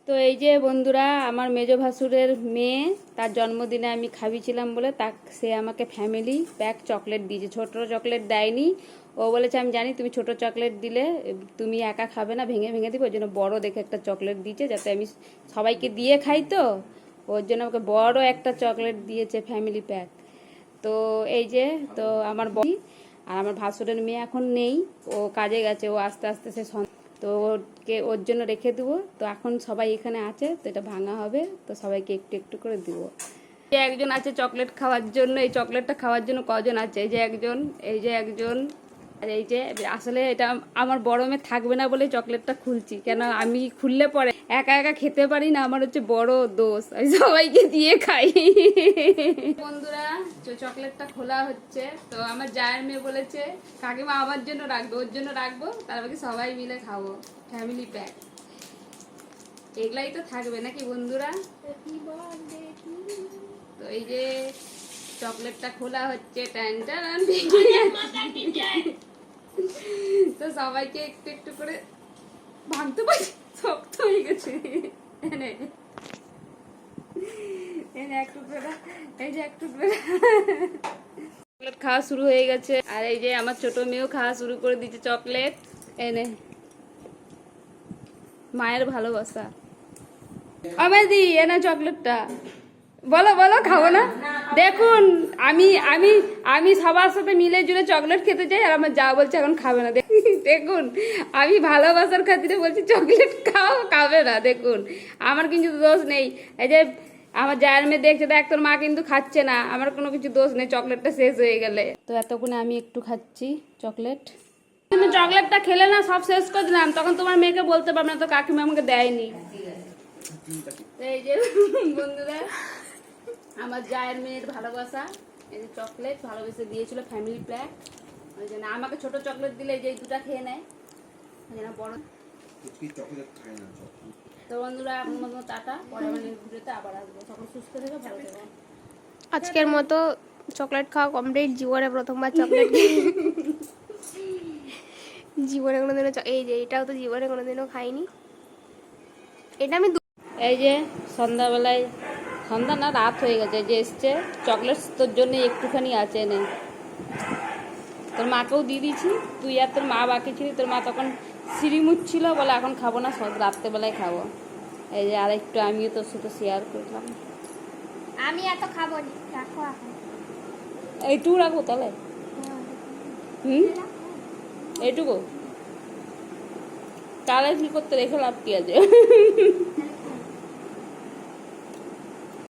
তো এই যে বন্ধুরা, আমার মেজো ভাসুরের মেয়ে, তার জন্মদিনে আমি খাবিয়েছিলাম বলে সে আমাকে ফ্যামিলি প্যাক চকলেট দিয়েছে। ছোট চকলেট দেয়নি। ও বলেছে আমি জানি তুমি ছোট চকলেট দিলে তুমি একা খাবে না, ভেঙে ভেঙে দিবে, ওই জন্য বড় দেখে একটা চকলেট দিয়েছে, যাতে আমি সবাইকে দিয়ে খাই। তো ওর জন্য আমাকে বড় একটা চকলেট দিয়েছে, ফ্যামিলি প্যাক। তো এই যে, তো আমার আর আমার ভাসুরের মেয়ে এখন নেই, ও কাজে গেছে। ও আস্তে আস্তে তো ওর জন্য রেখে দেবো। তো এখন সবাই এখানে আছে, তো এটা ভাঙা হবে, তো সবাইকে একটু একটু করে দেবো। একজন আছে চকলেট খাওয়ার জন্য। এই চকলেটটা খাওয়ার জন্য কজন আছে? এই যে একজন, এই যে একজন, আর এই যে। আসলে এটা আমার বড় মেয়ে থাকবে না বলে চকলেটটা খুলছি, কেন আমি খুললে পরে একা একা খেতে পারি না, আমার হচ্ছে বড় দোষ, আমি সবাইকে দিয়ে খাই। বন্ধুরা, চকলেটটা খোলা হচ্ছে। তো আমার জায়ের মেয়ে বলেছে কাকিমা আমার জন্য রাখবো, ওর জন্য রাখবো, তারপরে সবাই মিলে খাবো, ফ্যামিলি প্যাক। এগুলাই তো থাকবে নাকি বন্ধুরা? তো এই যে চকলেটটা খোলা হচ্ছে, তো সবাইকে একটু একটু করে ভাঙতে পারি, শক্ত হয়ে গেছে। এই যে একটু চকলেট খাওয়া শুরু হয়ে গেছে। আর এই যে আমার ছোট মেয়েও খাওয়া শুরু করে দিচ্ছে চকলেট। এনে মায়ের ভালোবাসা। আমাদি এনে চকলেটটা, বলো বলো, খাবো না? দেখুন, আমি আমি আমি সবার সাথে মিলে জুলে চকলেট খেতে চাই, আর আমার যা বলছে এখন খাবে না। দেখুন, আমি ভালোবাসার খাতিরে বলছি চকলেট খাবে না। দেখুন, আমার কিন্তু দোষ নেই। এই যে আমার জায়ের মেয়ে দেখছে, দেখ তোর মা কিন্তু খাচ্ছে না, আমার কোনো কিছু দোষ নেই, চকলেটটা শেষ হয়ে গেলে। তো এতক্ষণে আমি একটু খাচ্ছি চকলেট। কিন্তু চকলেটটা খেলে না সব শেষ করে দিলাম, তখন তোমার মেয়েকে বলতে পারবে না তো কাকিমা আমাকে দেয়নি। এই যে বন্ধুরা, আমার জায়ের মেয়ের ভালোবাসা, এই যে চকলেট ভালোবেসে দিয়েছিল, ফ্যামিলি প্যাক। ওই জন্য আমাকে ছোট চকলেট দিলে এই যে দুটা খেয়ে নেয়, ওই জন্য বড় চকলেট খায় না। তো বন্ধুরা, আপনার মতো টাটা, পরে আবার ভিডিওতে আবার আসবো। সকল সুস্থ থেকো, ভালো থেকো। আজকের মতো চকলেট খাওয়া কমপ্লিট। জীবনে প্রথমবার চকলেট জীবনে কোনোদিনও, এই যে এটাও তো জীবনে কোনোদিনও খাইনি। এটা আমি এই যে সন্ধ্যাবেলায়, সন্ধ্যা না রাত হয়ে গেছে, যে এসছে চকলেট তোর জন্য একটুখানি আছে, নে। তোর মাকেও দিয়ে দিয়েছি, তুই আর তোর মা বাকি ছিলি। তোর মা তখন সিঁড়ি মুচ্ছিল বলে এখন খাবো না, সব রাত্রেবেলায় খাবো। এই যে আর একটু আমিও তোর সাথে শেয়ার করলাম। আমি এত খাবো না, রাখো এখন। এইটুকু রাখবো তাহলে? এইটুকু তাহলে কি করতে রেখে লাভ কি আছে?